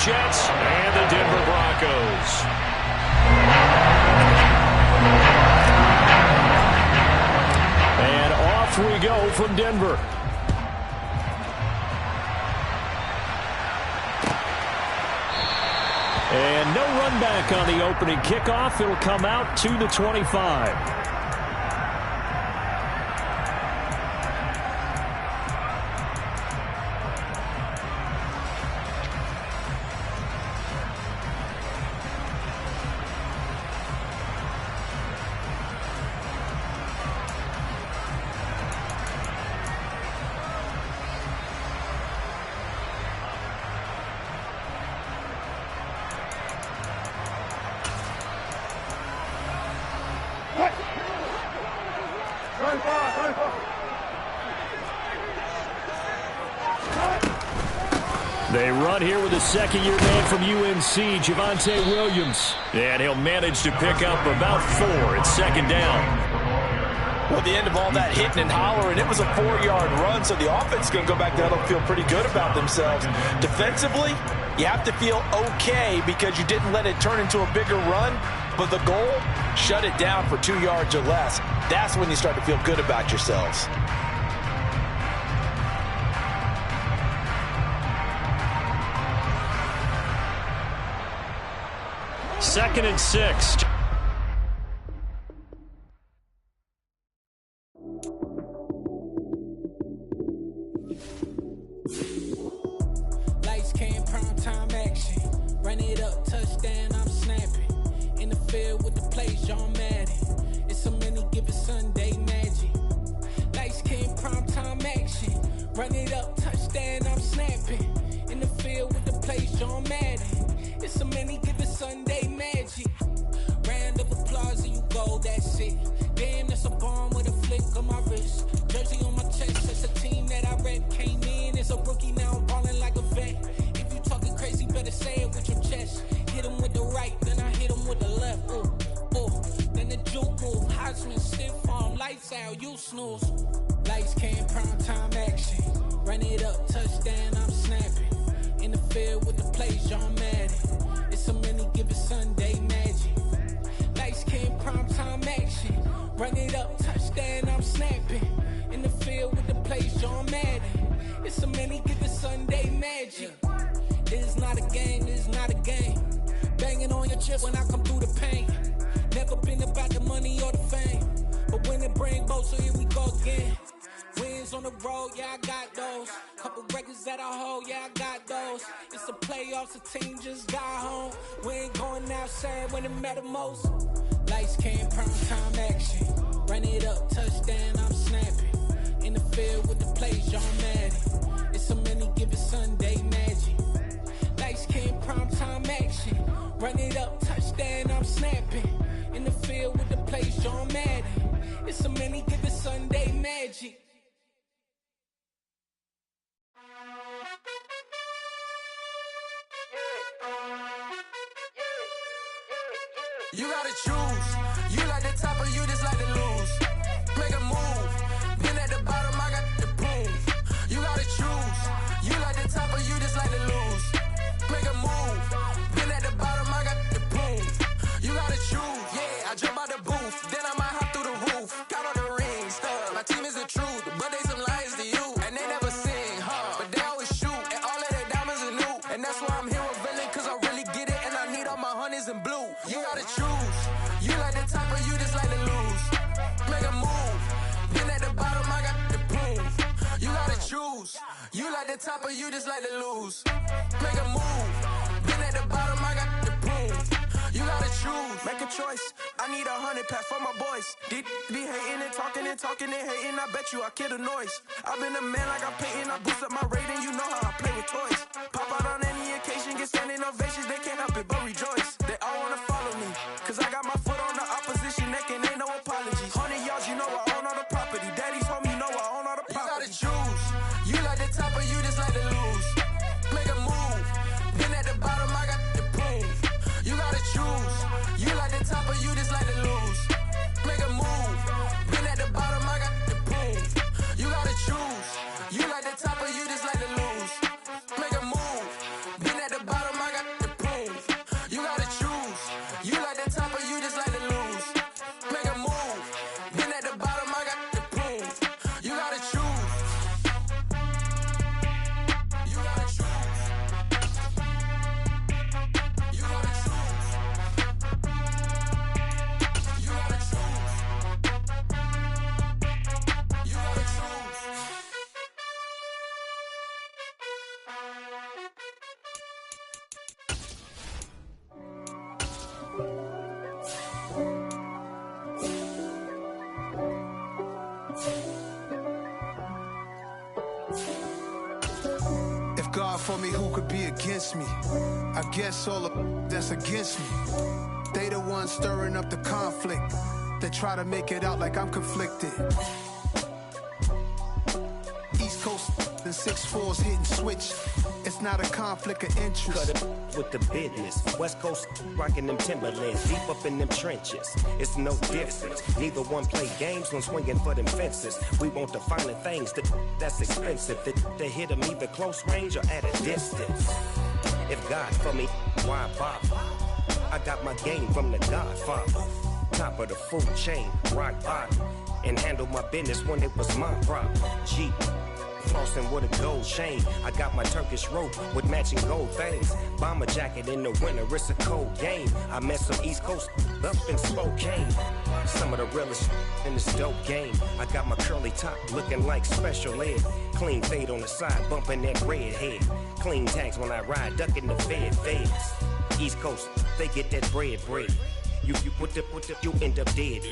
Jets and the Denver Broncos. And off we go from Denver. And no run back on the opening kickoff. It'll come out to the 25. They run here with a second-year man from UNC, Javonte Williams. And he'll manage to pick up about 4 at second down. Well, at the end of all that hitting and hollering, it was a 4-yard run, so the offense is going to go back there and feel pretty good about themselves. Defensively, you have to feel okay because you didn't let it turn into a bigger run, but the goal, shut it down for 2 yards or less. That's when you start to feel good about yourselves. Second and 6. Lights came, prime time action. Run it up, touchdown, I'm snapping. In the field with the plays, John Madden. It's so many given Sunday magic. Lights came, prime time action. Run it up, touchdown, I'm snapping. In the field with the plays, John Madden. It's so many given Sunday magic. Round of applause and you go, that's it. Damn, that's a bomb with a flick on my wrist. Jersey on my chest, that's a team that I rep. Came in as a rookie, now I'm balling like a vet. If you talking crazy, better say it with your chest. Hit him with the right, then I hit him with the left. Ooh, ooh. Then the juke move, Heisman, stiff arm, lights out, you snooze. Lights came, prime time action. Run it up, touchdown, I'm snapping. In the field with the plays, John Madden. It's so many given Sunday magic. Lights came, prime time action. Run it up, touchdown, I'm snapping. In the field with the plays, John Madden. It's so many given Sunday magic. This is not a game, this is not a game. Banging on your chest when I come through the pain. Never been about the money or the fame. But when it bring both, so here we go again. Wins on the road, yeah, I got those. Couple records that I hold, yeah, I got those. It's the playoffs, the team just got home. We ain't going outside when it matter most. Lights came, prime time action. Run it up, touchdown, I'm snapping. In the field with the plays, John Madden. It's so many given Sunday magic. Lights came, prime time action. Run it up, touchdown, I'm snapping. In the field with the plays, John Madden. It's so many given Sunday magic. You gotta choose. You like the top or you just like to lose. Make a move. Been at the bottom, I got the proof. You gotta choose. You like the top or you just like to lose. Make a move. Been at the bottom, I got the proof. You gotta choose. Yeah, I jump out the booth. Then I might hop through the roof. Count on the rings, stuff. My team is the truth, but they some liars to you. And they never sing, but they always shoot. And all of their diamonds are new. And that's why I'm here with villain, cause I really get it. And I need all my honeys in blue. You gotta choose. You like the top or you just like to lose. Make a move. Been at the bottom, I got the proof. You gotta choose. You like the top or you just like to lose. Make a move. Been at the bottom, I got the proof. You gotta choose. Make a choice. I need 100 pack for my boys. Be hating and talking and hating. I bet you I kill the noise. I've been a man like I'm Peyton. I boost up my rating. You know how I play with toys. Pop out on any occasion, get standing ovations. They can't help it but rejoice. They all wanna follow me, cause I got my foot on the opposition neck and ain't no apologies. 100 yards, you know I own all the property. Daddy's home, you know I own all the property. You gotta choose. You like the top or you just like to lose. Make a move. Been at the bottom, I got the proof. You gotta choose. You like the top or you just like to lose. Make a move. Been at the bottom, I got the proof. You gotta choose. You like the top or you just like to lose. Make a move. Been at the bottom, I got against me. I guess all the that's against me. They the ones stirring up the conflict. They try to make it out like I'm conflicted. East Coast and 6'4's hitting switch. It's not a conflict of interest. Cut it with the business. West Coast rocking them Timberlands, deep up in them trenches. It's no difference. Neither one play games when swinging for them fences. We want the finer things that's expensive. To hit them either close range or at a distance. If God for me, why bother? I got my game from the Godfather. Top of the food chain, rock bottom. And handle my business when it was my problem. Jeep. Flossing with a gold chain. I got my Turkish rope with matching gold things. Bomber jacket in the winter, it's a cold game. I met some East Coast up in Spokane. Some of the realest in this dope game. I got my curly top looking like special ed. Clean fade on the side, bumping that red head. Clean tags when I ride, ducking the feds. East Coast, they get that bread. You you end up dead.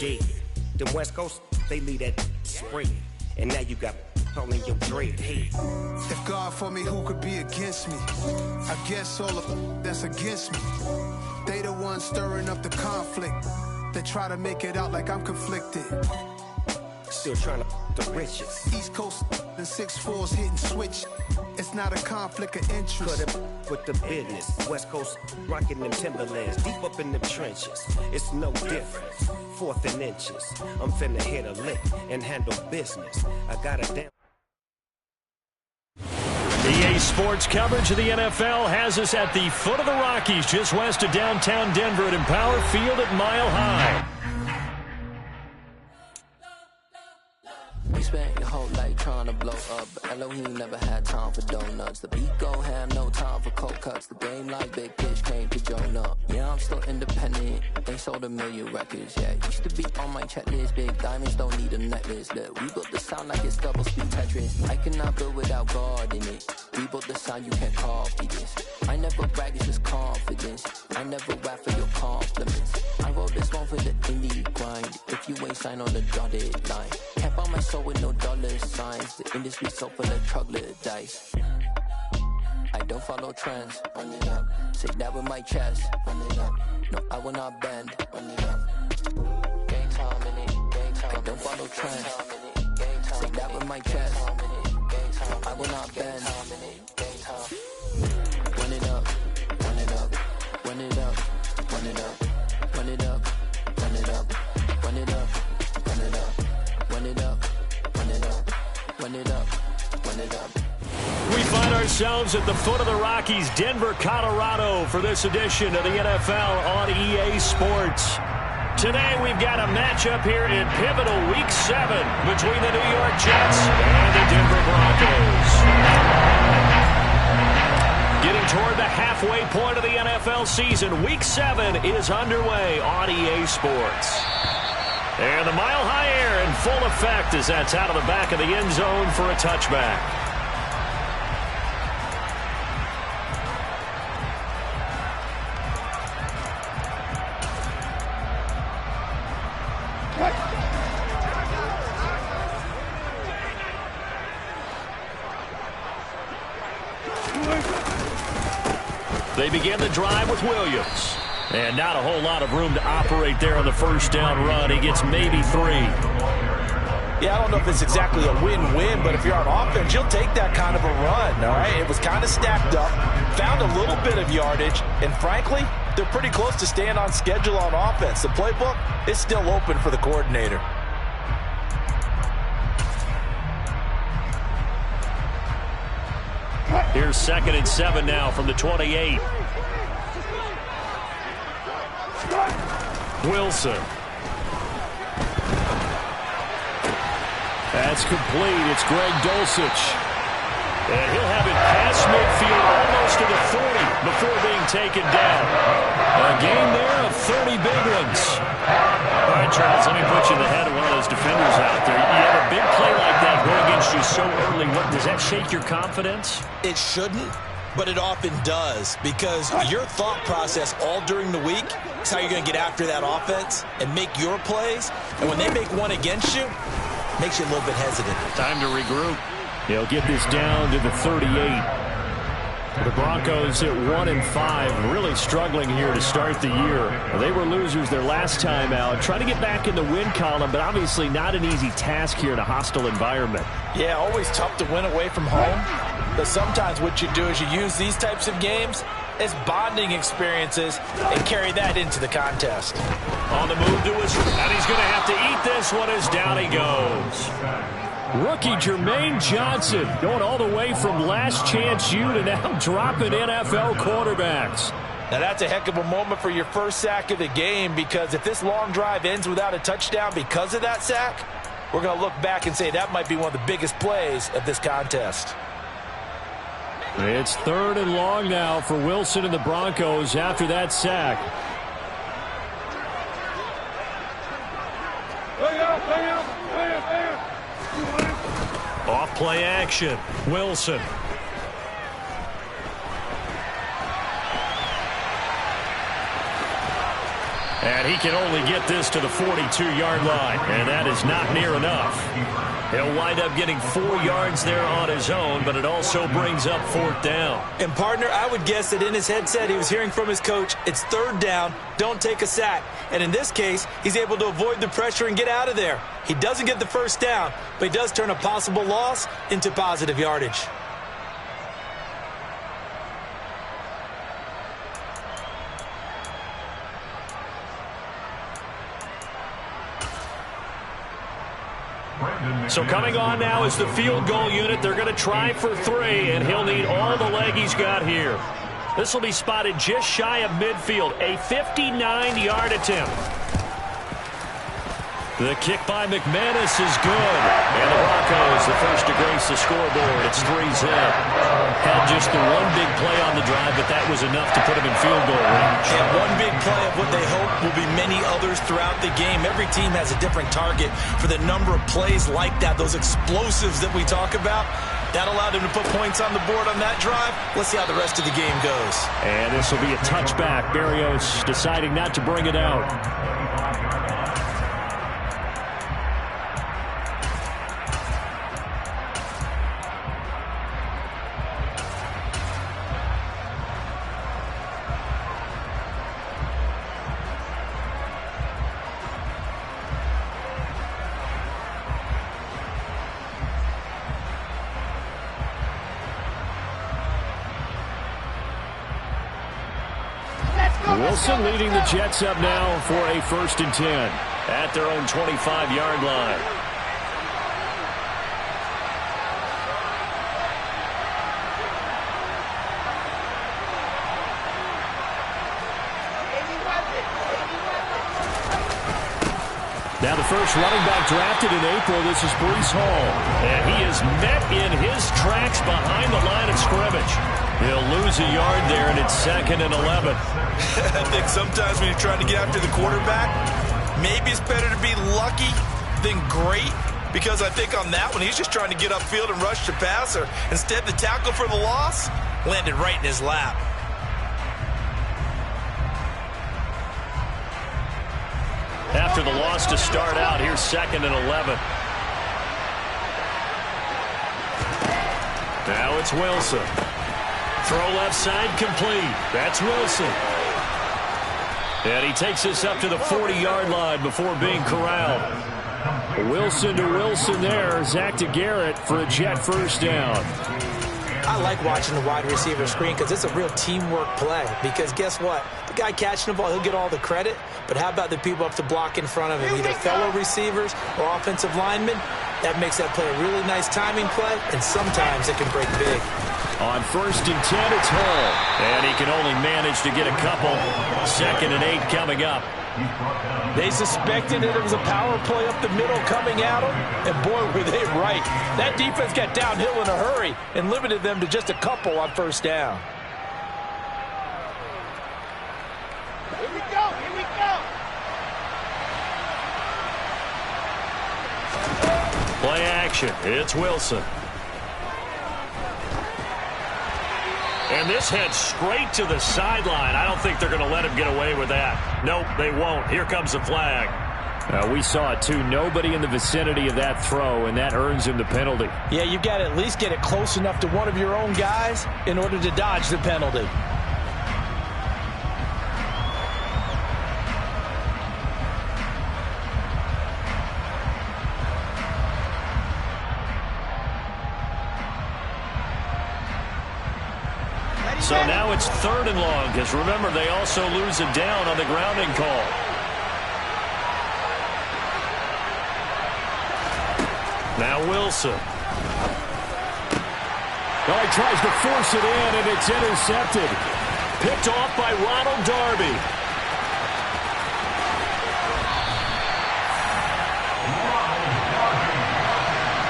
Them West Coast, they leave that spray. And now you got all in your dread head. If God for me, who could be against me? I guess all of that's against me. They the ones stirring up the conflict. They try to make it out like I'm conflicted. Still trying to the riches. East Coast and 6'4's hitting switch. It's not a conflict of interest. Cut it with the business. West Coast rocking them Timberlands, deep up in them trenches. It's no difference. 4th and inches. I'm finna hit a lick and handle business. I got it down. EA Sports coverage of the NFL has us at the foot of the Rockies, just west of downtown Denver at Empower Field at Mile High. We spent your whole life trying to blow up, but Elohim never had time for donuts. The beat go ham, no time for cold cuts. The game like Big Pitch came to Jonah. Yeah, I'm still independent. They sold 1 million records. Yeah, used to be on my checklist. Big diamonds don't need a necklace. Look, we built the sound like it's double speed Tetris. I cannot build without God in it. We built the sound, you can't copy this. I never brag, it's just confidence. I never rap for your compliments. I wrote this one for the indie grind. If you ain't signed on the dotted line, can't buy my soul with no dollar signs. The industry so full of troglodytes. I don't follow trends. Run it up. Say that with my chest. Run it up. No, I will not bend. Run it up. Game time in it. Game time. I don't follow trends. Say that with my chest. I will not bend. Run it up. Run it up. Run it up. Run it up. Run it up. Run it up. Run it up. Run it up. Run it up. Run it up. Run it up. Run it up. We find ourselves at the foot of the Rockies, Denver, Colorado, for this edition of the NFL on EA Sports. Today we've got a matchup here in pivotal Week 7 between the New York Jets and the Denver Broncos. Getting toward the halfway point of the NFL season, Week 7 is underway on EA Sports. And the Mile High air in full effect as that's out of the back of the end zone for a touchback. They begin the drive with Williams. And not a whole lot of room to operate there on the first down run. He gets maybe 3. Yeah, I don't know if it's exactly a win-win, but if you're on offense, you'll take that kind of a run, all right? It was kind of stacked up, found a little bit of yardage, and frankly, they're pretty close to staying on schedule on offense. The playbook is still open for the coordinator. Here's 2nd and 7 now from the 28. Wilson. That's complete. It's Greg Dulcich. And he'll have it past midfield almost to the 40 before being taken down. A gain there of 30 big ones. All right, Charles, let me put you in the head of one of those defenders out there. You have a big play like that go against you so early. What, does that shake your confidence? It shouldn't, but it often does, because your thought process all during the week is how you're going to get after that offense and make your plays. And when they make one against you, it makes you a little bit hesitant. Time to regroup. He'll get this down to the 38. The Broncos at 1-5, really struggling here to start the year. They were losers their last time out, trying to get back in the win column, but obviously not an easy task here in a hostile environment. Yeah, always tough to win away from home, but sometimes what you do is you use these types of games as bonding experiences and carry that into the contest. On the move to his, and he's going to have to eat this one as down he goes. Rookie Jermaine Johnson going all the way from last chance U to now dropping NFL quarterbacks. Now that's a heck of a moment for your first sack of the game, because if this long drive ends without a touchdown because of that sack, we're going to look back and say that might be one of the biggest plays of this contest. It's 3rd and long now for Wilson and the Broncos after that sack. Off play action, Wilson. And he can only get this to the 42-yard line, and that is not near enough. He'll wind up getting 4 yards there on his own, but it also brings up 4th down. And, partner, I would guess that in his headset he was hearing from his coach, it's 3rd down, don't take a sack. And in this case, he's able to avoid the pressure and get out of there. He doesn't get the 1st down, but he does turn a possible loss into positive yardage. So coming on now is the field goal unit. They're going to try for 3, and he'll need all the leg he's got here. This will be spotted just shy of midfield, a 59-yard attempt. The kick by McManus is good. And the Broncos, the first to grace the scoreboard. It's 3-zip. Had just the one big play on the drive, but that was enough to put him in field goal range. And one big play of what they hope will be many others throughout the game. Every team has a different target for the number of plays like that, those explosives that we talk about. That allowed him to put points on the board on that drive. Let's see how the rest of the game goes. And this will be a touchback. Berrios deciding not to bring it out. Wilson leading the Jets up now for a 1st and 10 at their own 25-yard line. Now the first running back drafted in April, this is Breece Hall. And he is met in his tracks behind the line of scrimmage. He'll lose a yard there, and it's 2nd and 11. I think sometimes when you're trying to get after the quarterback, maybe it's better to be lucky than great, because I think on that one, he's just trying to get upfield and rush the passer. Instead, the tackle for the loss landed right in his lap. After the loss to start out, here's 2nd and 11. Now it's Wilson. Throw left side complete. That's Wilson. And he takes this up to the 40-yard line before being corralled. Wilson to Wilson there. Zach to Garrett for a Jet 1st down. I like watching the wide receiver screen because it's a real teamwork play. Because guess what? The guy catching the ball, he'll get all the credit. But how about the people up to block in front of him, either fellow receivers or offensive linemen? That makes that play a really nice timing play, and sometimes it can break big. On 1st and 10, it's Hall. And he can only manage to get a couple. 2nd and 8 coming up. They suspected that it was a power play up the middle coming at them, and boy, were they right. That defense got downhill in a hurry and limited them to just a couple on 1st down. Here we go, here we go. Play action. It's Wilson. And this heads straight to the sideline. I don't think they're going to let him get away with that. Nope, they won't. Here comes the flag. We saw it too. Nobody in the vicinity of that throw, and that earns him the penalty. Yeah, you've got to at least get it close enough to one of your own guys in order to dodge the penalty. So now it's 3rd and long, because remember, they also lose a down on the grounding call. Now Wilson. Oh, he tries to force it in, and it's intercepted. Picked off by Ronald Darby.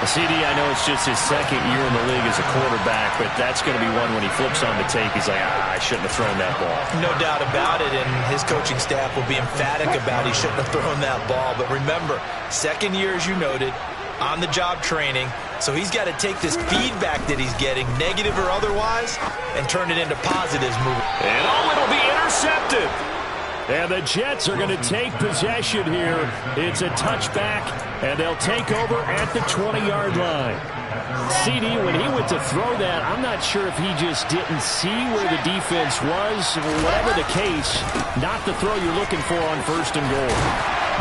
CD, I know it's just his 2nd year in the league as a quarterback, but that's going to be one when he flips on the tape. He's like, I shouldn't have thrown that ball. No doubt about it, and his coaching staff will be emphatic about he shouldn't have thrown that ball. But remember, 2nd year, as you noted, on-the-job training, so he's got to take this feedback that he's getting, negative or otherwise, and turn it into positives moving. And it'll be intercepted. And the Jets are going to take possession here. It's a touchback, and they'll take over at the 20-yard line. CD, when he went to throw that, I'm not sure if he just didn't see where the defense was. Whatever the case, not the throw you're looking for on 1st and goal.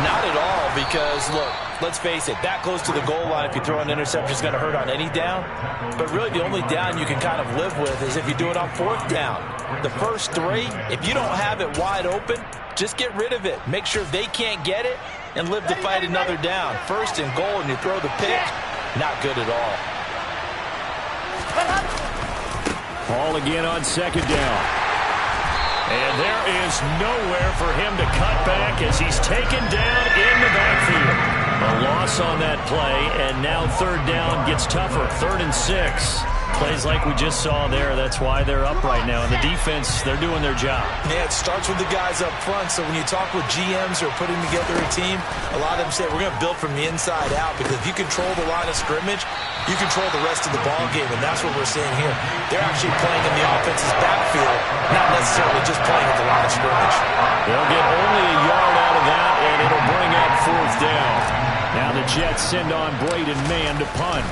Not at all, because, look, let's face it, that close to the goal line, if you throw an interception, is going to hurt on any down. But really, the only down you can kind of live with is if you do it on 4th down. The first 3, if you don't have it wide open, just get rid of it. Make sure they can't get it and live to fight another down. 1st and goal, and you throw the pick, not good at all. Ball again on 2nd down. And there is nowhere for him to cut back as he's taken down in the backfield. A loss on that play, and now 3rd down gets tougher. 3rd and 6. Plays like we just saw there. That's why they're up right now. And the defense, they're doing their job. Yeah, it starts with the guys up front. So when you talk with GMs who are putting together a team, a lot of them say, we're going to build from the inside out, because if you control the line of scrimmage, you control the rest of the ball game, and that's what we're seeing here. They're actually playing in the offense's backfield, not necessarily just playing at the line of scrimmage. They'll get only a yard out of that, and it'll bring up 4th down. Now the Jets send on Braden Mann to punt.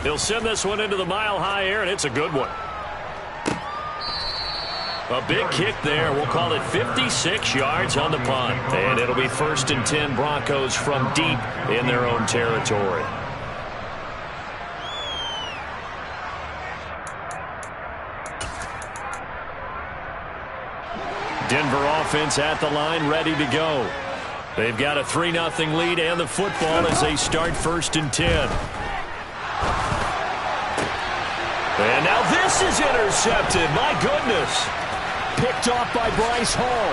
He'll send this one into the mile-high air, and it's a good one. A big kick there. We'll call it 56 yards on the punt. And it'll be 1st and 10 Broncos from deep in their own territory. Denver offense at the line, ready to go. They've got a 3-0 lead and the football as they start 1st and 10. And now this is intercepted. My goodness. Picked off by Bryce Hall.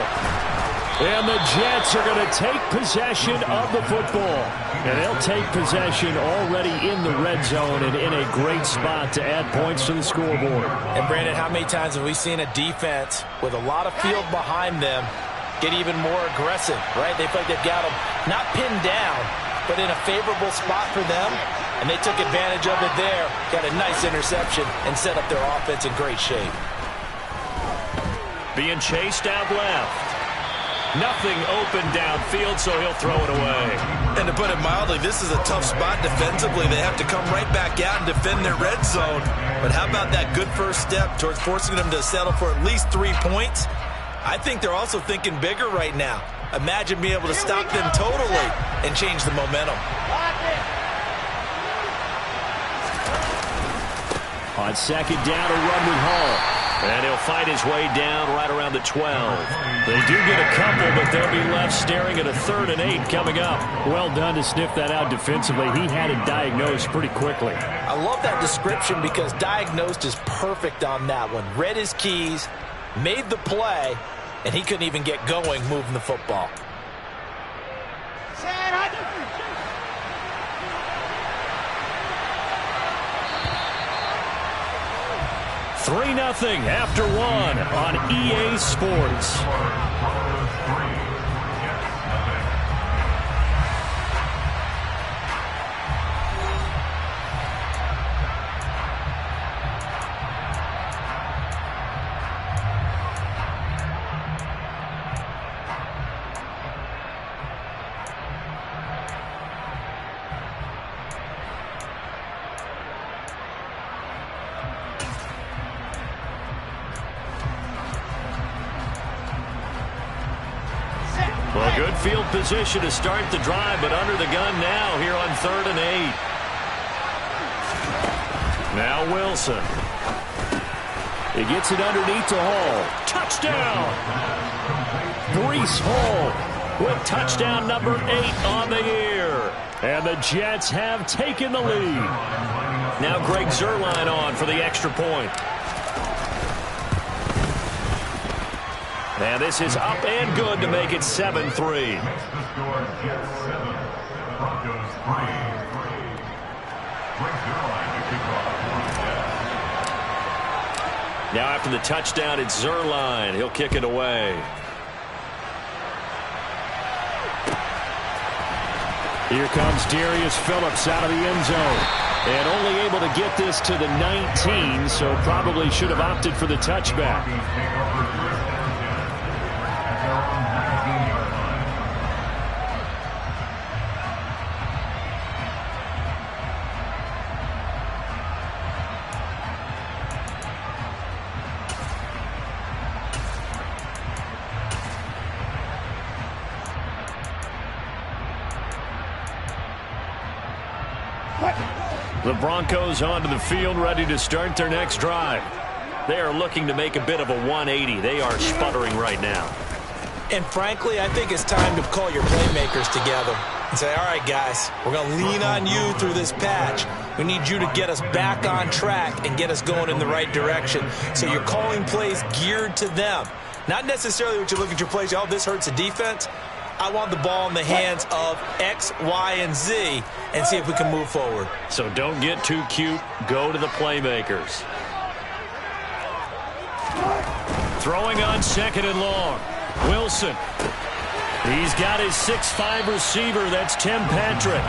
And the Jets are going to take possession of the football. And they'll take possession already in the red zone and in a great spot to add points to the scoreboard. And, Brandon, how many times have we seen a defense with a lot of field behind them get even more aggressive, right? They feel like they've got them not pinned down, but in a favorable spot for them. And they took advantage of it there, got a nice interception, and set up their offense in great shape. Being chased out left. Nothing open downfield, so he'll throw it away. And to put it mildly, this is a tough spot defensively. They have to come right back out and defend their red zone. But how about that good first step towards forcing them to settle for at least 3 points? I think they're also thinking bigger right now. Imagine being able to stop them totally and change the momentum. On 2nd down, a run with Hall. And he'll fight his way down right around the 12. They do get a couple, but they'll be left staring at a 3rd and 8 coming up. Well done to sniff that out defensively. He had it diagnosed pretty quickly. I love that description because diagnosed is perfect on that one. Read his keys, made the play, and he couldn't even get going moving the football. 3-0 after 1 on EA Sports. Well, good field position to start the drive, but under the gun now here on 3rd and 8. Now Wilson. He gets it underneath to Hall. Touchdown! Breece Hall with touchdown number 8 on the year. And the Jets have taken the lead. Now Greg Zuerlein on for the extra point. And this is up and good to make it 7-3. Now after the touchdown, it's Zuerlein. He'll kick it away. Here comes Darius Phillips out of the end zone. And only able to get this to the 19, so probably should have opted for the touchback. The Broncos onto the field, ready to start their next drive. They are looking to make a bit of a 180. They are sputtering right now. And frankly, I think it's time to call your playmakers together and say, all right, guys, we're going to lean on you through this patch. We need you to get us back on track and get us going in the right direction. So you're calling plays geared to them. Not necessarily what you look at your plays, oh, this hurts the defense. I want the ball in the hands of X, Y, and Z and see if we can move forward. So don't get too cute. Go to the playmakers. Throwing on 2nd and long. Wilson. He's got his 6'5 receiver. That's Tim Patrick.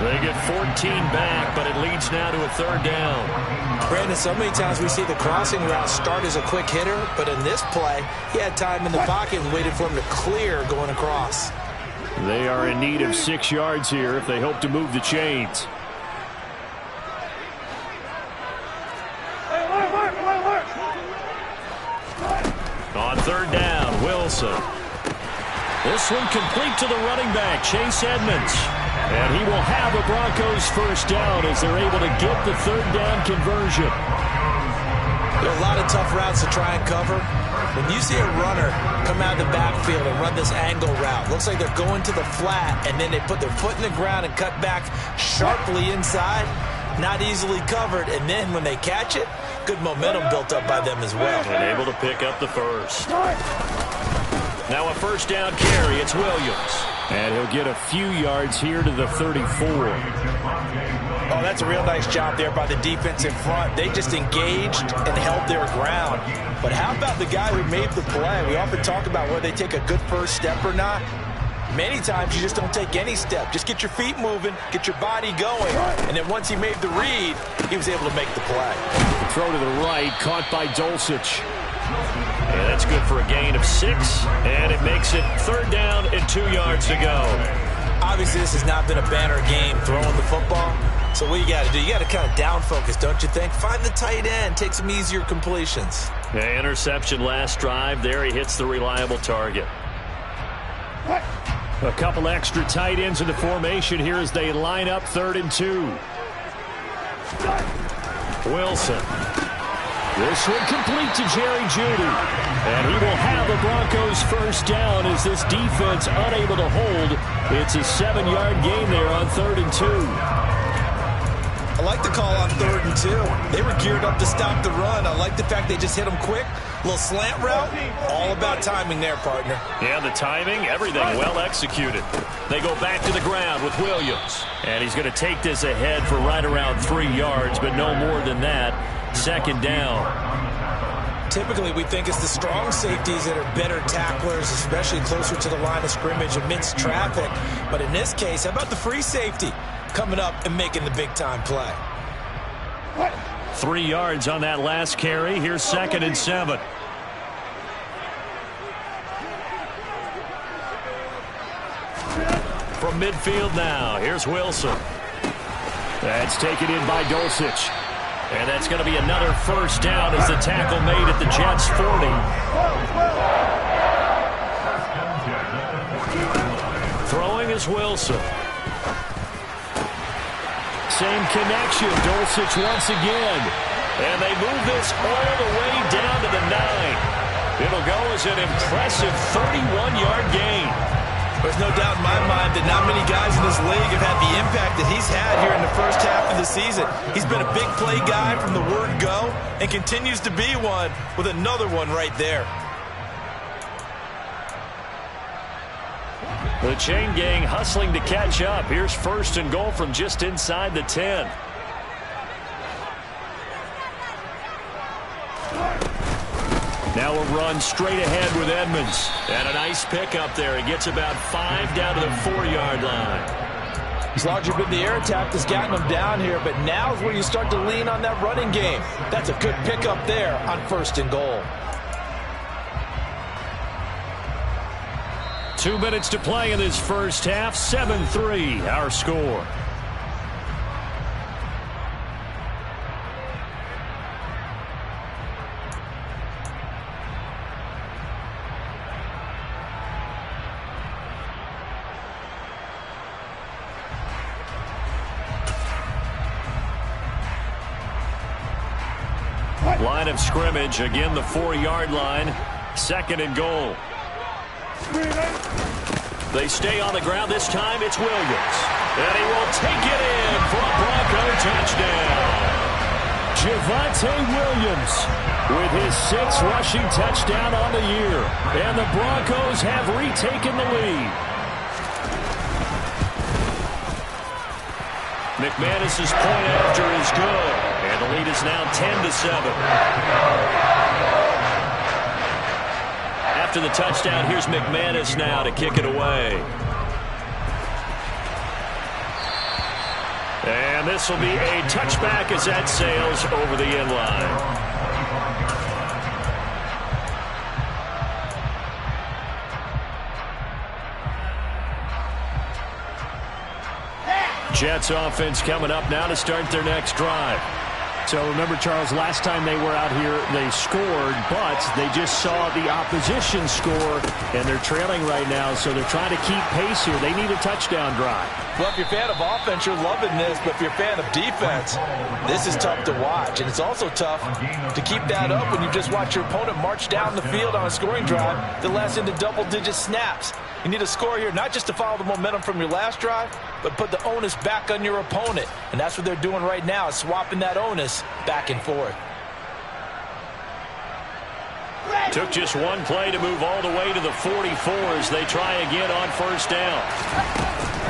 They get 14 back, but it leads now to a 3rd down. Brandon, so many times we see the crossing route start as a quick hitter, but in this play, he had time in the pocket and waited for him to clear going across. They are in need of 6 yards here if they hope to move the chains. On 3rd down, Wilson. This one complete to the running back, Chase Edmonds. And he will have a Broncos 1st down as they're able to get the 3rd down conversion. There are a lot of tough routes to try and cover. When you see a runner come out of the backfield and run this angle route, looks like they're going to the flat, and then they put their foot in the ground and cut back sharply inside. Not easily covered, and then when they catch it, good momentum built up by them as well. And able to pick up the first. Now a 1st down carry. It's Williams. And he'll get a few yards here to the 34. Oh, that's a real nice job there by the defense in front. They just engaged and held their ground. But how about the guy who made the play? We often talk about whether they take a good first step or not. Many times you just don't take any step. Just get your feet moving, get your body going. And then once he made the read, he was able to make the play. Throw to the right, caught by Dulcich. And that's good for a gain of 6, and it makes it 3rd down and 2 yards to go. Obviously, this has not been a banner game throwing the football. So what you got to do, you got to kind of down focus, don't you think? Find the tight end, take some easier completions. Yeah, interception last drive. There he hits the reliable target. A couple extra tight ends in the formation here as they line up 3rd and 2. Wilson. This one complete to Jerry Jeudy. And he will have the Broncos 1st down as this defense unable to hold. It's a 7-yard gain there on 3rd and 2. I like the call on 3rd and 2. They were geared up to stop the run. I like the fact they just hit them quick. Little slant route. All about timing there, partner. Yeah, the timing, everything well executed. They go back to the ground with Williams. And he's going to take this ahead for right around 3 yards, but no more than that. 2nd down. Typically, we think it's the strong safeties that are better tacklers, especially closer to the line of scrimmage amidst traffic. But in this case, how about the free safety coming up and making the big-time play? 3 yards on that last carry. Here's 2nd and 7. From midfield now, here's Wilson. That's taken in by Dulcich. And that's going to be another 1st down as the tackle made at the Jets' 40. is Wilson. Same connection. Dulcich once again. And they move this all the way down to the 9. It'll go as an impressive 31-yard gain. There's no doubt in my mind that not many guys in this league have had the impact that he's had here in the first half of the season. He's been a big play guy from the word go and continues to be one with another one right there. The chain gang hustling to catch up. Here's 1st and goal from just inside the 10. Now a run straight ahead with Edmonds. And a nice pickup there. He gets about 5 down to the 4-yard line. He's largely been the air attack that's gotten him down here, but now is where you start to lean on that running game. That's a good pickup there on 1st and goal. 2 minutes to play in this first half. 7-3 our score. Line of scrimmage, again the 4-yard line. 2nd and goal. They stay on the ground. This time it's Williams. And he will take it in for a Bronco touchdown. Javonte Williams with his 6th rushing touchdown on the year. And the Broncos have retaken the lead. McManus's point after is good. And the lead is now 10-7. After the touchdown, here's McManus now to kick it away. And this will be a touchback as that sails over the end line. Jets offense coming up now to start their next drive. So remember, Charles, last time they were out here, they scored, but they just saw the opposition score, and they're trailing right now, so they're trying to keep pace here. They need a touchdown drive. Well, if you're a fan of offense, you're loving this, but if you're a fan of defense, this is tough to watch, and it's also tough to keep that up when you just watch your opponent march down the field on a scoring drive that lasts into double-digit snaps. You need a score here, not just to follow the momentum from your last drive, but put the onus back on your opponent. And that's what they're doing right now, is swapping that onus back and forth. Took just one play to move all the way to the 44 as they try again on 1st down.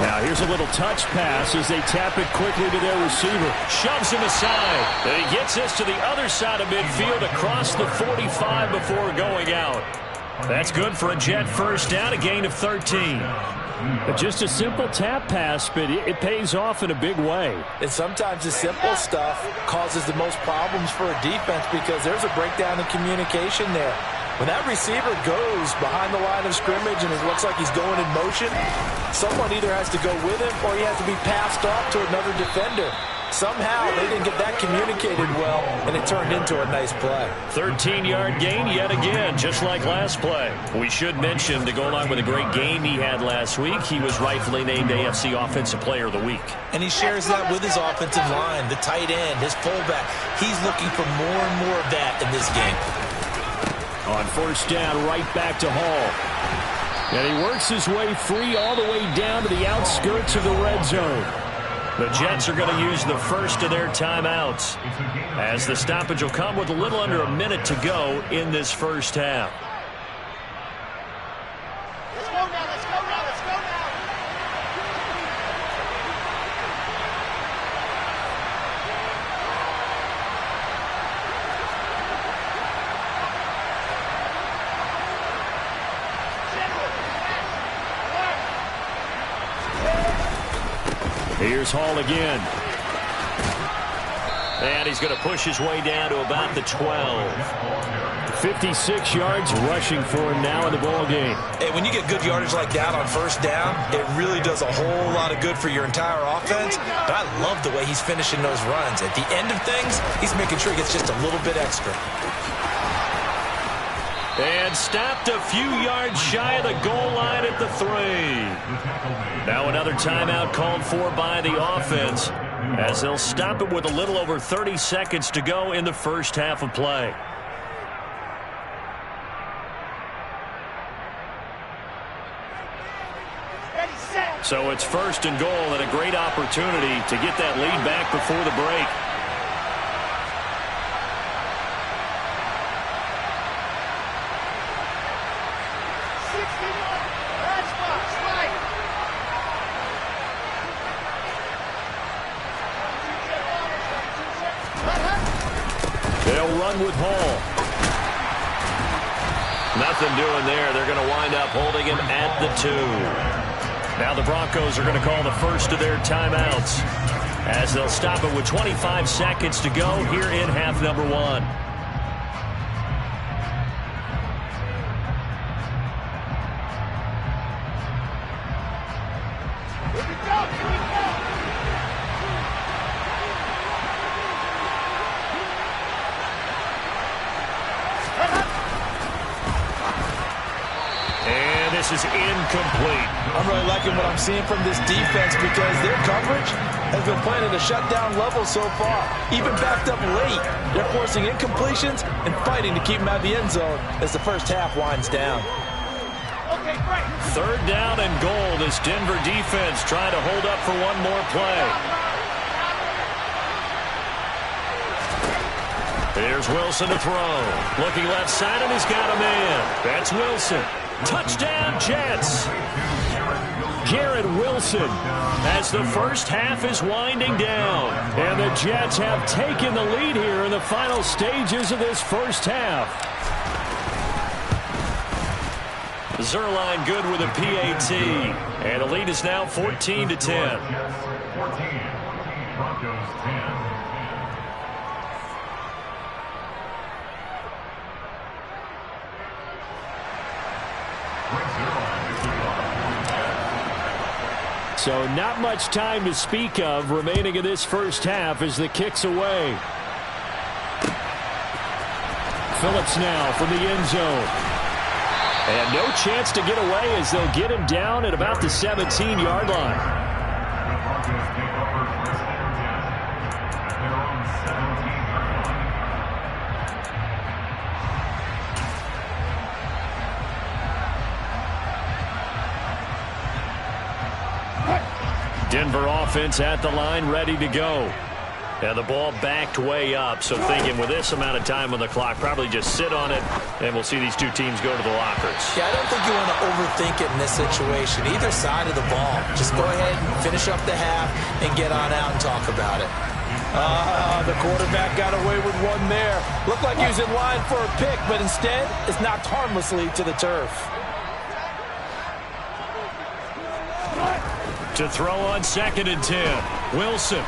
Now here's a little touch pass as they tap it quickly to their receiver. Shoves him aside. And he gets this to the other side of midfield across the 45 before going out. That's good for a Jet 1st down, a gain of 13. But just a simple tap pass, but it pays off in a big way. And sometimes the simple stuff causes the most problems for a defense because there's a breakdown in communication there. When that receiver goes behind the line of scrimmage and it looks like he's going in motion, someone either has to go with him or he has to be passed off to another defender. Somehow they didn't get that communicated well, and it turned into a nice play. 13-yard gain yet again, just like last play. We should mention, to go along with a great game he had last week, he was rightfully named AFC Offensive Player of the Week. And he shares that with his offensive line, the tight end, his fullback. He's looking for more and more of that in this game. On 1st down, right back to Hall. And he works his way free all the way down to the outskirts of the red zone. The Jets are going to use the first of their timeouts, as the stoppage will come with a little under a minute to go in this first half. Let's go now, let's go now, let's go now. Here's Hall again. And he's going to push his way down to about the 12. 56 yards rushing for him now in the ball game. Hey, when you get good yardage like that on 1st down, it really does a whole lot of good for your entire offense. But I love the way he's finishing those runs. At the end of things, he's making sure he gets just a little bit extra. And stopped a few yards shy of the goal line at the 3. Now another timeout called for by the offense, as they'll stop it with a little over 30 seconds to go in the first half of play. So it's 1st and goal, and a great opportunity to get that lead back before the break. They'll run with Hall. Nothing doing there. They're going to wind up holding him at the 2. Now the Broncos are going to call the first of their timeouts, as they'll stop it with 25 seconds to go here in half number 1. This is incomplete. I'm really liking what I'm seeing from this defense, because their coverage has been playing at a shutdown level so far. Even backed up late, they're forcing incompletions and fighting to keep them out of the end zone as the first half winds down. Okay, great. 3rd down and goal. This Denver defense trying to hold up for one more play. Here's Wilson to throw. Looking left side, and he's got a man. That's Wilson. Touchdown, Jets. Garrett Wilson, as the first half is winding down. And the Jets have taken the lead here in the final stages of this first half. Zerline good with a PAT. And the lead is now 14-10. 14, Broncos 10. So not much time to speak of remaining in this first half as the kick's away. Phillips now from the end zone. And no chance to get away as they'll get him down at about the 17-yard line. Denver offense at the line, ready to go. And the ball backed way up, so thinking with this amount of time on the clock, probably just sit on it, and we'll see these two teams go to the lockers. Yeah, I don't think you want to overthink it in this situation. Either side of the ball. Just go ahead and finish up the half and get on out and talk about it. The quarterback got away with one there. Looked like he was in line for a pick, but instead it's knocked harmlessly to the turf. To throw on 2nd and 10. Wilson.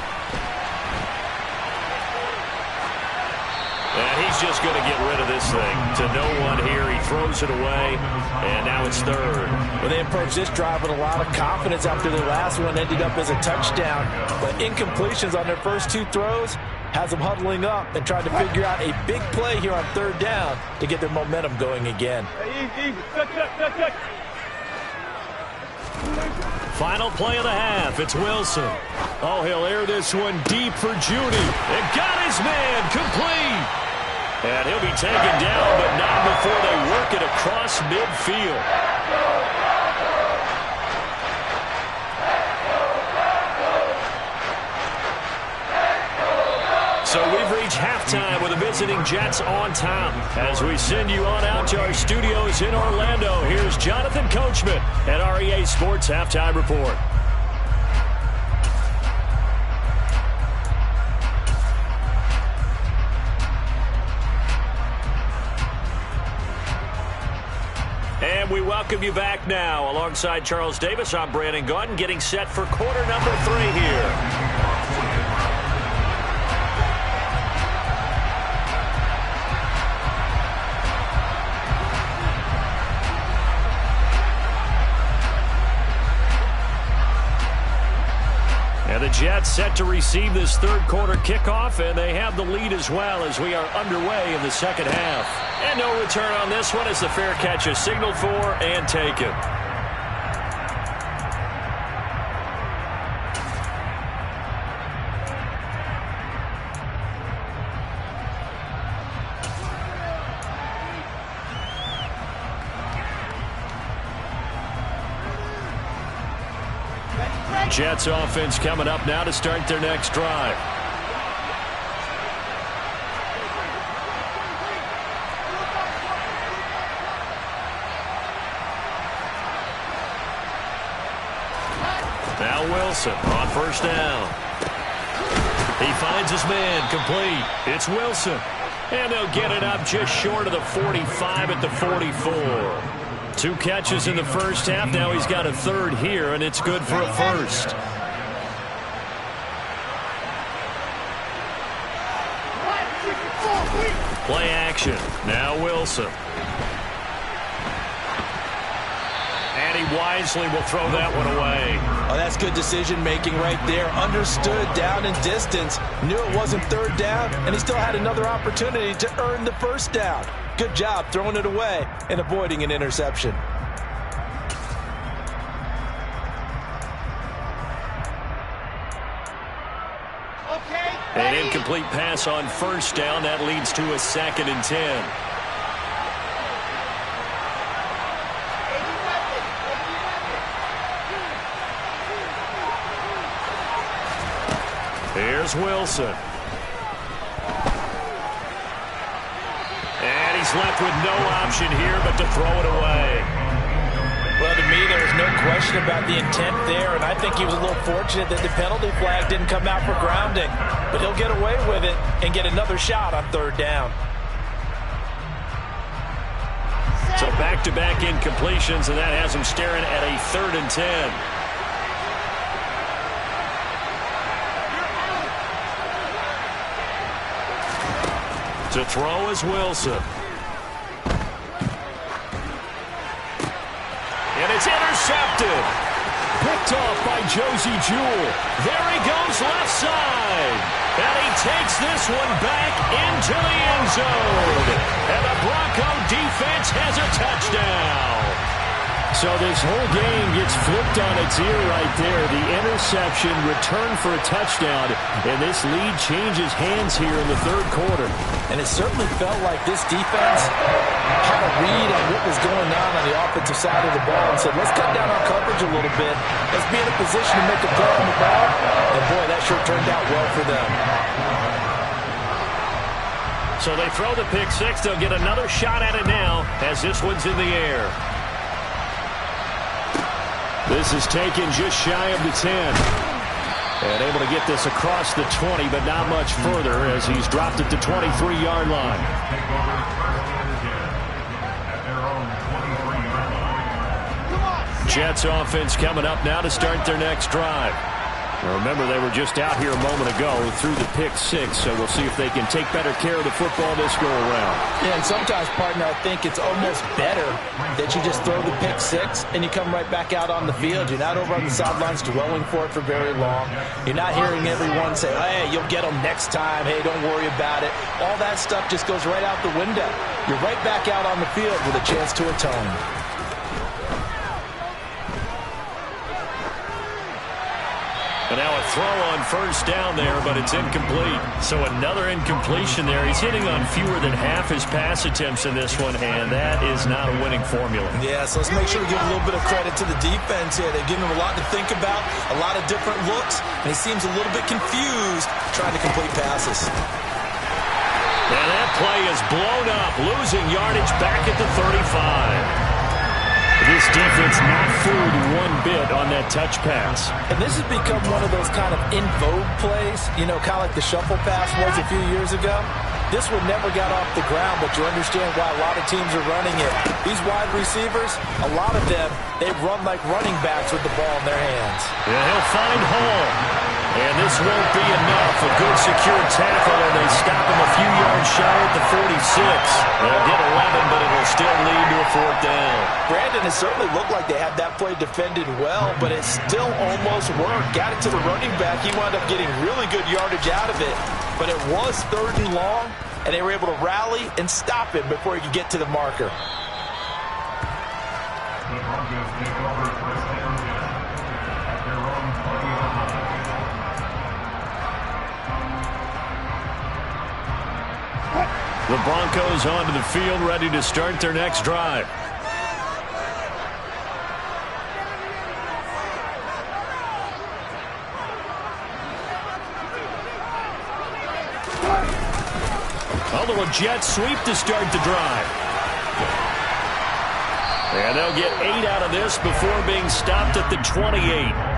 And he's just going to get rid of this thing. To no one here. He throws it away. And now it's 3rd. Well, they approached this drive with a lot of confidence after their last one ended up as a touchdown. But incompletions on their first 2 throws has them huddling up and trying to figure out a big play here on 3rd down to get their momentum going again. Final play of the half. It's Wilson. Oh, he'll air this one deep for Judy. And got his man complete. And he'll be taken down, but not before they work it across midfield. So we've reached halftime with the visiting Jets on top. As we send you on out to our studios in Orlando, here's Jonathan Coachman at REA Sports Halftime Report. And we welcome you back now. Alongside Charles Davis, I'm Brandon Gaudin, getting set for quarter number 3 here. The Jets set to receive this third quarter kickoff, and they have the lead as well as we are underway in the second half. And no return on this one as the fair catch is signaled for and taken. Jets offense coming up now to start their next drive. Now Wilson on first down. He finds his man complete. It's Wilson. And they'll get it up just short of the 45 at the 44. 2 catches in the first half. Now he's got a third here, and it's good for a first. Play action. Now Wilson. And he wisely will throw that one away. Oh, that's good decision-making right there. Understood down and distance. Knew it wasn't third down, and he still had another opportunity to earn the first down. Good job throwing it away and avoiding an interception. An incomplete pass on first down. That leads to a 2nd and 10. Here's Wilson. And he's left with no option here but to throw it away. Well, to me, there was no question about the intent there, and I think he was a little fortunate that the penalty flag didn't come out for grounding. But he'll get away with it and get another shot on third down. So back-to-back incompletions, and that has him staring at a 3rd and 10. To throw is Wilson. And it's intercepted. Picked off by Josey Jewell. There he goes left side. And he takes this one back into the end zone. And the Bronco defense has a touchdown. So this whole game gets flipped on its ear right there. The interception, return for a touchdown, and this lead changes hands here in the third quarter. And it certainly felt like this defense had a read on what was going on the offensive side of the ball and said, let's cut down our coverage a little bit. Let's be in a position to make a play on the ball. And, boy, that sure turned out well for them. So they throw the pick six. They'll get another shot at it now as this one's in the air. This is taken just shy of the 10. And able to get this across the 20, but not much further as he's dropped it to 23-yard line. Jets offense coming up now to start their next drive. Now remember, they were just out here a moment ago through the pick six, so we'll see if they can take better care of the football this go-around. Yeah, and sometimes, partner, I think it's almost better that you just throw the pick six and you come right back out on the field. You're not over on the sidelines dwelling for it for very long. You're not hearing everyone say, hey, you'll get them next time. Hey, don't worry about it. All that stuff just goes right out the window. You're right back out on the field with a chance to atone. And now a throw on first down there, but it's incomplete. So another incompletion there. He's hitting on fewer than half his pass attempts in this one, and that is not a winning formula. Yeah, so let's make sure we give a little bit of credit to the defense here. They've given him a lot to think about, a lot of different looks, and he seems a little bit confused trying to complete passes. And that play is blown up, losing yardage back at the 35. This defense not fooled one bit on that touch pass. And this has become one of those kind of in vogue plays, you know, kind of like the shuffle pass was a few years ago. This one never got off the ground, but you understand why a lot of teams are running it. These wide receivers, a lot of them, they run like running backs with the ball in their hands. Yeah, he'll find Hall. And this won't be enough. A good secure tackle, and they stop him a few yards shy at the 46. They'll get 11, but it'll still lead to a 4th down. Brandon, it certainly looked like they had that play defended well, but it still almost worked. Got it to the running back. He wound up getting really good yardage out of it, but it was 3rd and long, and they were able to rally and stop him before he could get to the marker. The Broncos onto the field, ready to start their next drive. A little jet sweep to start the drive. And they'll get 8 out of this before being stopped at the 28.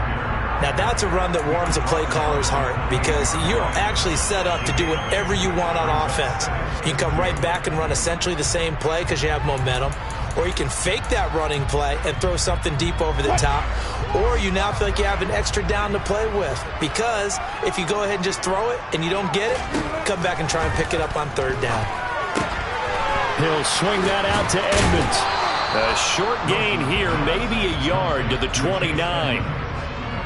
Now, that's a run that warms a play caller's heart because you're actually set up to do whatever you want on offense. You can come right back and run essentially the same play because you have momentum, or you can fake that running play and throw something deep over the top, or you now feel like you have an extra down to play with because if you go ahead and just throw it and you don't get it, come back and try and pick it up on 3rd down. He'll swing that out to Edmonds. A short gain here, maybe a yard to the 29.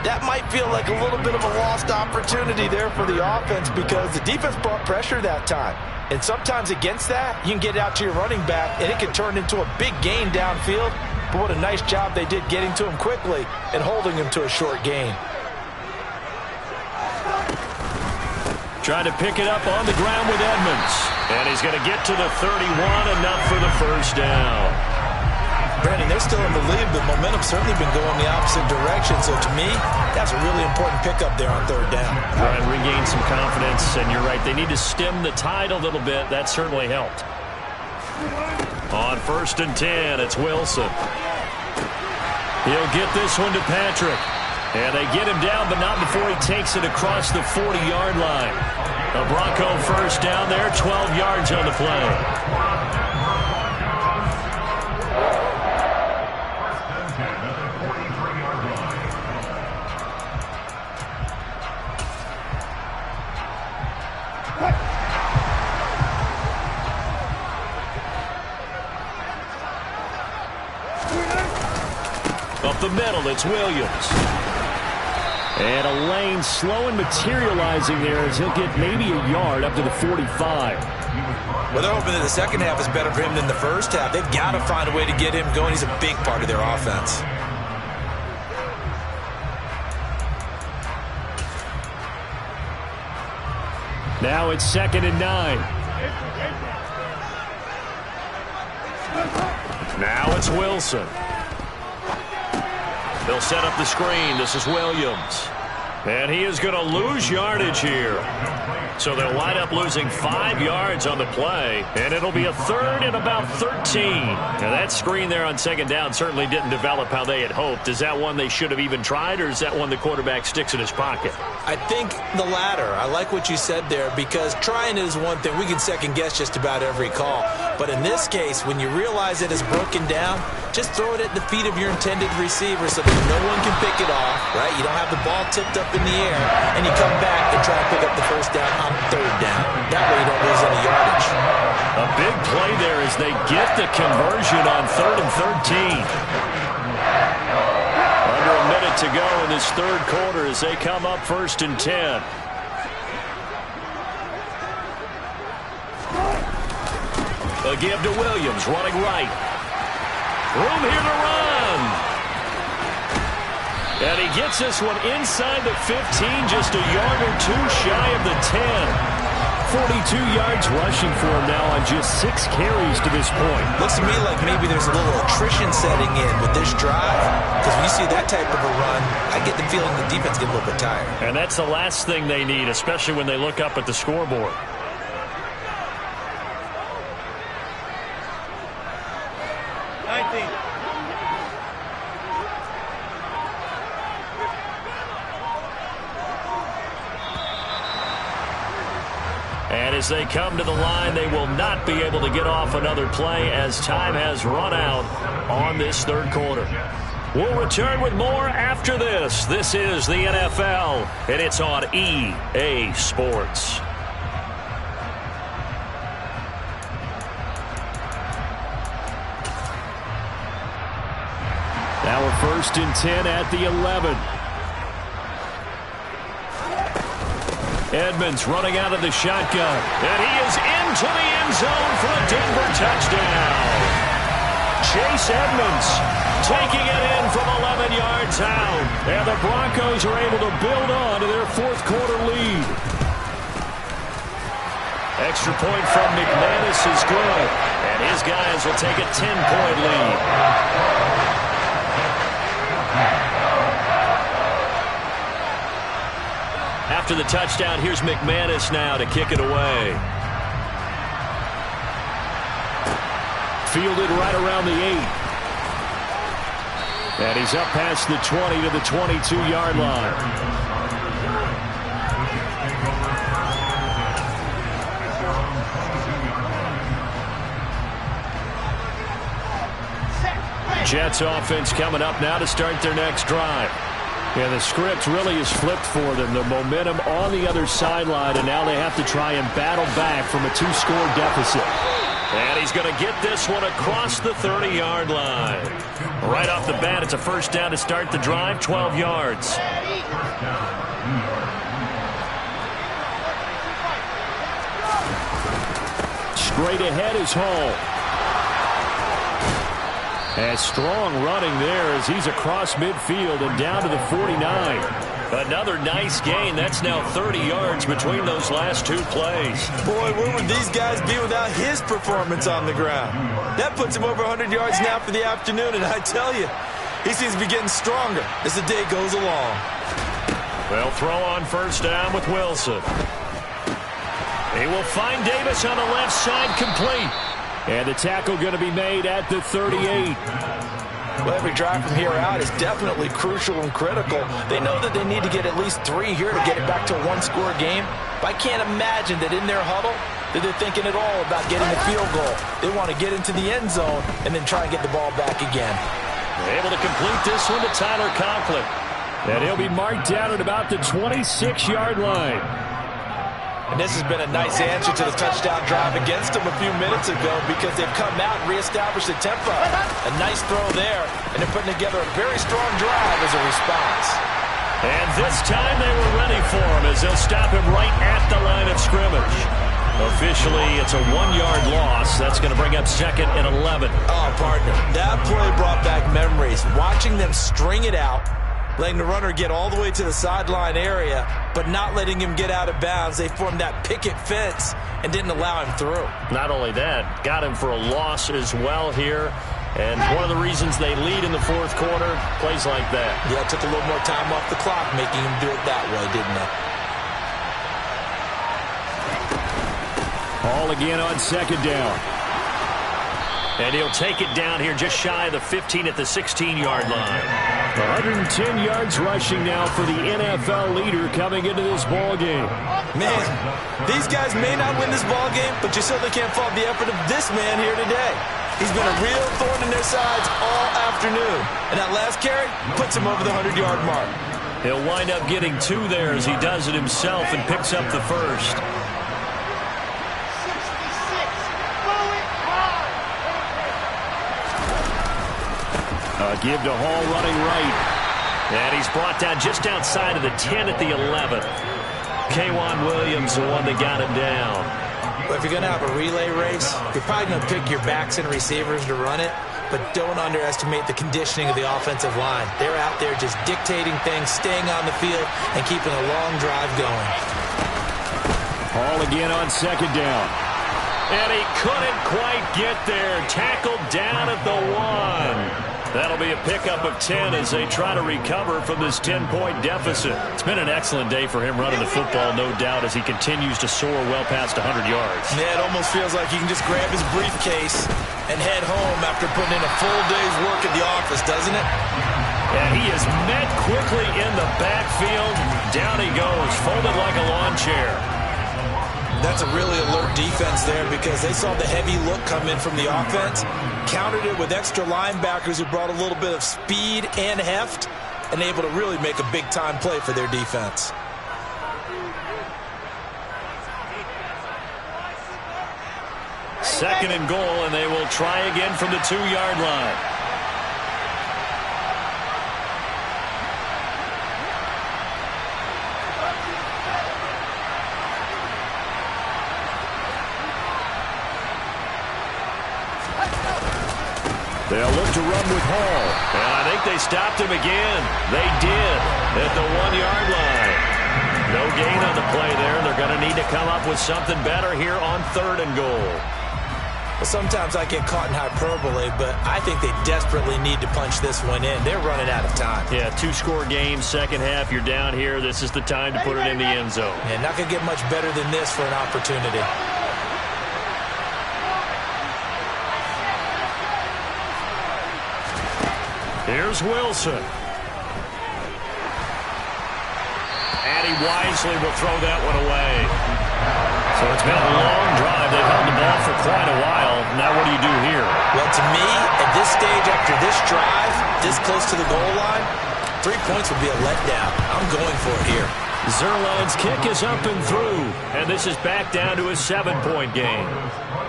That might feel like a little bit of a lost opportunity there for the offense because the defense brought pressure that time. And sometimes against that, you can get it out to your running back, and it can turn into a big gain downfield. But what a nice job they did getting to him quickly and holding him to a short gain. Trying to pick it up on the ground with Edmonds. And he's going to get to the 31, enough for the 1st down. Brandon, they're still in the lead, but momentum's certainly been going the opposite direction. So to me, that's a really important pickup there on 3rd down. Try and regain some confidence, and you're right, they need to stem the tide a little bit. That certainly helped. On 1st and 10, it's Wilson. He'll get this one to Patrick. And they get him down, but not before he takes it across the 40-yard line. A Bronco 1st down there, 12 yards on the play. Up the middle, it's Williams. And a lane slow and materializing there as he'll get maybe a yard up to the 45. Well, they're hoping that the second half is better for him than the first half. They've got to find a way to get him going. He's a big part of their offense. Now it's 2nd and 9. Now it's Wilson. They'll set up the screen. This is Williams. And he is going to lose yardage here. So they'll wind up losing 5 yards on the play. And it'll be a 3rd and about 13. Now that screen there on 2nd down certainly didn't develop how they had hoped. Is that one they should have even tried, or is that one the quarterback sticks in his pocket? I think the latter. I like what you said there because trying it is one thing. We can second guess just about every call. But in this case, when you realize it is broken down, just throw it at the feet of your intended receiver so that no one can pick it off, right? You don't have the ball tipped up in the air, and you come back and try to pick up the 1st down on 3rd down. That way you don't lose any yardage. A big play there as they get the conversion on 3rd and 13. Under a minute to go in this 3rd quarter as they come up 1st and 10. A give to Williams, running right. Room here to run. And he gets this one inside the 15, just a yard or 2 shy of the 10. 42 yards rushing for him now on just 6 carries to this point. Looks to me like maybe there's a little attrition setting in with this drive. Because when you see that type of a run, I get the feeling the defense gets a little bit tired. And that's the last thing they need, especially when they look up at the scoreboard. And as they come to the line, they will not be able to get off another play as time has run out on this 3rd quarter. We'll return with more after this. This is the NFL, and it's on EA Sports. 1st and 10 at the 11. Edmonds running out of the shotgun. And he is into the end zone for a Denver touchdown. Chase Edmonds taking it in from 11 yards out. And the Broncos are able to build on to their fourth quarter lead. Extra point from McManus is good. And his guys will take a 10-point lead. After the touchdown, here's McManus now to kick it away. Fielded right around the 8. And he's up past the 20 to the 22-yard line. Jets offense coming up now to start their next drive. Yeah, the script really is flipped for them. The momentum on the other sideline, and now they have to try and battle back from a 2-score deficit. And he's going to get this one across the 30-yard line. Right off the bat, it's a first down to start the drive, 12 yards. Straight ahead is Hall. And strong running there as he's across midfield and down to the 49. Another nice gain. That's now 30 yards between those last two plays. Boy, where would these guys be without his performance on the ground? That puts him over 100 yards now for the afternoon, and I tell you, he seems to be getting stronger as the day goes along. Well, throw on first down with Wilson. He will find Davis on the left side, complete. And the tackle going to be made at the 38. Well, every drive from here out is definitely crucial and critical. They know that they need to get at least 3 here to get it back to a one-score game. But I can't imagine that in their huddle that they're thinking at all about getting a field goal. They want to get into the end zone and then try and get the ball back again. They're able to complete this one to Tyler Conklin. And he'll be marked down at about the 26-yard line. And this has been a nice answer to the touchdown drive against them a few minutes ago because they've come out and reestablished the tempo. A nice throw there, and they're putting together a very strong drive as a response. And this time they were ready for him as they'll stop him right at the line of scrimmage. Officially, it's a 1-yard loss. That's going to bring up 2nd and 11. Oh, partner, that play brought back memories. Watching them string it out, letting the runner get all the way to the sideline area, but not letting him get out of bounds. They formed that picket fence and didn't allow him through. Not only that, got him for a loss as well here. And one of the reasons they lead in the fourth quarter, plays like that. Yeah, it took a little more time off the clock making him do it that way, didn't it? Hall again on 2nd down. And he'll take it down here just shy of the 15 at the 16-yard line. 110 yards rushing now for the NFL leader coming into this ball game. Man, these guys may not win this ball game, but you certainly can't fault the effort of this man here today. He's been a real thorn in their sides all afternoon. And that last carry puts him over the 100-yard mark. He'll wind up getting 2 there as he does it himself and picks up the first. Give to Hall running right. And he's brought down just outside of the 10 at the 11. K'Wan Williams, the one that got him down. Well, if you're going to have a relay race, you're probably going to pick your backs and receivers to run it, but don't underestimate the conditioning of the offensive line. They're out there just dictating things, staying on the field, and keeping a long drive going. Hall again on 2nd down. And he couldn't quite get there. Tackled down at the 1. That'll be a pickup of 10 as they try to recover from this 10-point deficit. It's been an excellent day for him running the football, no doubt, as he continues to soar well past 100 yards. Yeah, it almost feels like he can just grab his briefcase and head home after putting in a full day's work at the office, doesn't it? And he is met quickly in the backfield. Down he goes, folded like a lawn chair. That's a really alert defense there because they saw the heavy look come in from the offense, countered it with extra linebackers who brought a little bit of speed and heft, and able to really make a big-time play for their defense. Second and goal, and they will try again from the 2-yard line. They'll look to run with Hall. And I think they stopped him again. They did at the 1-yard line. No gain on the play there. They're going to need to come up with something better here on 3rd and goal. Well, sometimes I get caught in hyperbole, but I think they desperately need to punch this one in. They're running out of time. Yeah, 2-score game, second half, you're down here. This is the time to put it in the end zone. Yeah, not going to get much better than this for an opportunity. Here's Wilson. And he wisely will throw that one away. So it's been a long drive. They've held the ball for quite a while. Now what do you do here? Well, to me, at this stage after this drive, this close to the goal line, 3 points would be a letdown. I'm going for it here. Zuerlein's kick is up and through. And this is back down to a 7-point game.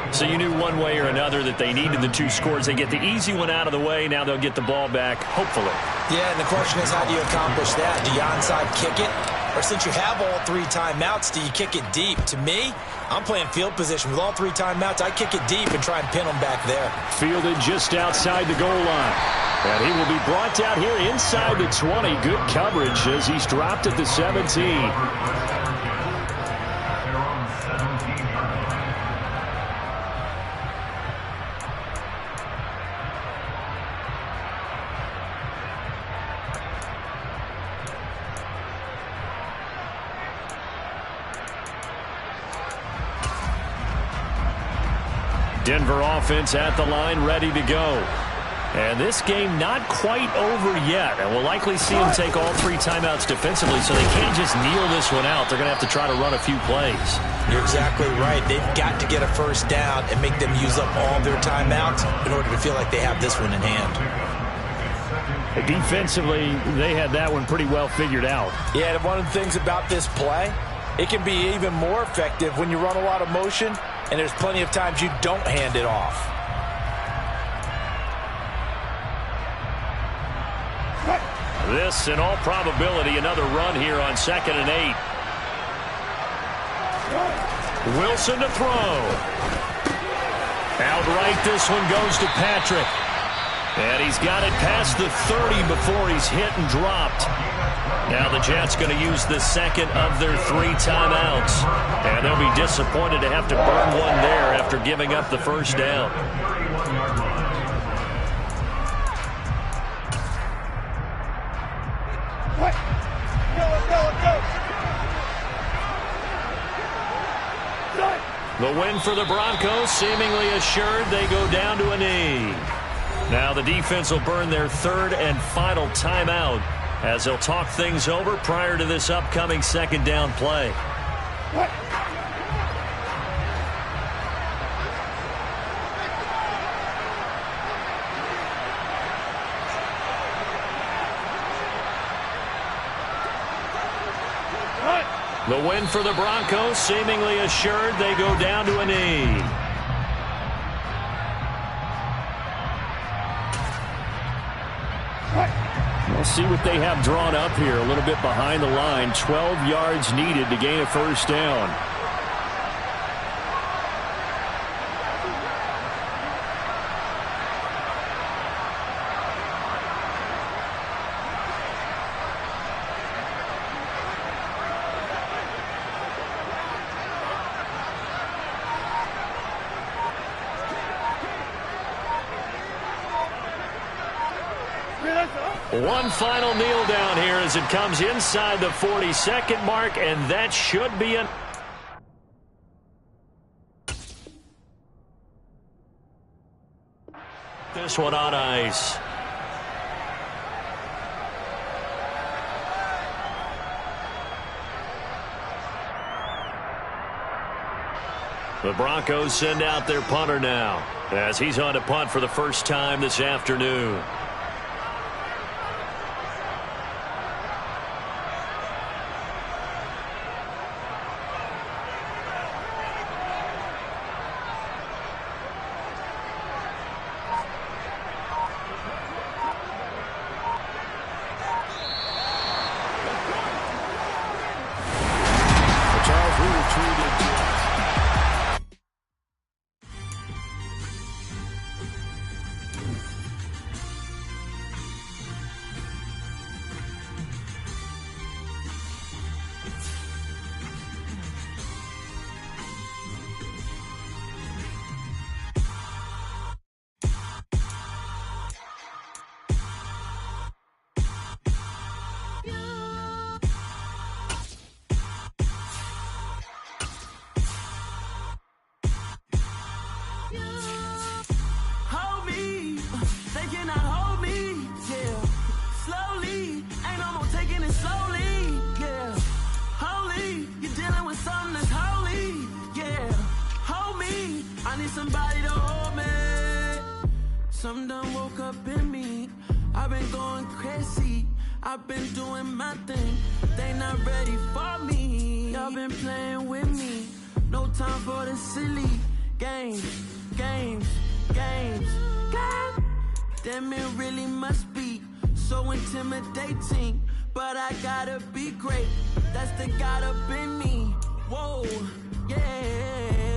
So you knew one way or another that they needed the 2 scores. They get the easy one out of the way. Now they'll get the ball back, hopefully. Yeah, and the question is, how do you accomplish that? Do you onside kick it? Or since you have all 3 timeouts, do you kick it deep? To me, I'm playing field position. With all 3 timeouts, I kick it deep and try and pin them back there. Fielded just outside the goal line. And he will be brought down here inside the 20. Good coverage as he's dropped at the 17. Denver offense at the line, ready to go. And this game not quite over yet. And we'll likely see them take all 3 timeouts defensively, so they can't just kneel this one out. They're going to have to try to run a few plays. You're exactly right. They've got to get a first down and make them use up all their timeouts in order to feel like they have this one in hand. Defensively, they had that one pretty well figured out. Yeah, and one of the things about this play, it can be even more effective when you run a lot of motion, and there's plenty of times you don't hand it off. This, in all probability, another run here on 2nd and 8. Wilson to throw. Outright, this one goes to Patrick. And he's got it past the 30 before he's hit and dropped. Now the Jets going to use the second of their 3 timeouts. And they'll be disappointed to have to burn one there after giving up the first down. The win for the Broncos seemingly assured. They go down to a knee. Now the defense will burn their 3rd and final timeout as they'll talk things over prior to this upcoming 2nd down play. The win for the Broncos seemingly assured. They go down to a knee. We'll see what they have drawn up here. A little bit behind the line. 12 yards needed to gain a first down. One final kneel down here as it comes inside the 40-second mark, and that should be an... This one on ice. The Broncos send out their punter now as he's on to punt for the first time this afternoon. need somebody to hold me. Some done woke up in me. I've been going crazy. I've been doing my thing. They not ready for me. Y'all been playing with me. No time for the silly games. God damn, it really must be so intimidating. But I gotta be great. That's the God up in me. Whoa, yeah.